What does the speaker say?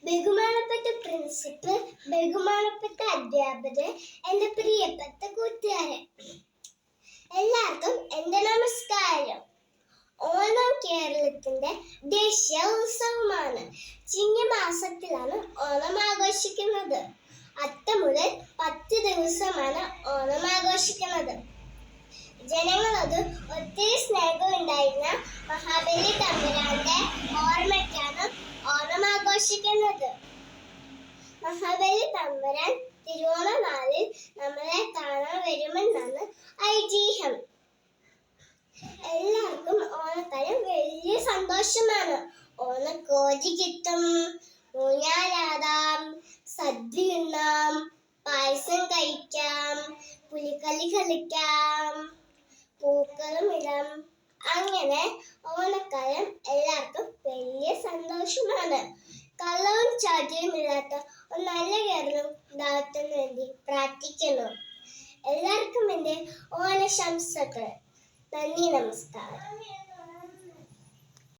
ബഹുമാനപ്പെട്ട പ്രിൻസിപ്പൽ, ബഹുമാനപ്പെട്ട അധ്യാപകർ, എൻ്റെ പ്രിയപ്പെട്ട കൂട്ടുകാരെ, എല്ലാവർക്കും എൻ്റെ നമസ്കാരം. ഓണം കേരളത്തിന്റെ ദേശീയ ഉത്സവമാണ്. ചിങ്ങമാസത്തിലാണ് ഓണം ആഘോഷിക്കുന്നത്. അത്തം മുതൽ 10 ദിവസമാണ് ഓണം ആഘോഷിക്കുന്നത്. ജനങ്ങളോട് ഒത്തിരി സ്നേഹമുണ്ടായിരുന്ന മഹാബലി തമ്പുരാന്റെ ഓർമ്മയ്ക്കാണ് ഓണം ആഘോഷിക്കുന്നത്. മഹാബലി തമ്പുരാൻ തിരുവോണ നാളിൽ നമ്മളെ കാണാൻ വരുമെന്നാണ് ഐതിഹ്യം. എല്ലാവർക്കും ഓണക്കാലം വലിയ സന്തോഷമാണ്. ഓണക്കോടി കിട്ടും, ഊഞ്ഞാലാടാം, സദ്യ ഉണ്ണാം, പായസം കഴിക്കാം, പുലിക്കളി കളിക്കാം, പൂക്കളം ഇടാം. അങ്ങനെ ഓണക്കാലം എല്ലാവർക്കും വലിയ സന്തോഷമാണ്. കള്ളവും ചാറ്റയും ഇല്ലാത്ത ഒരു നല്ല കേരളം ഉണ്ടാകത്തിന് വേണ്ടി പ്രാർത്ഥിക്കുന്നു. എല്ലാവർക്കും എൻ്റെ ഓണാശംസകൾ. നന്ദി, നമസ്കാരം.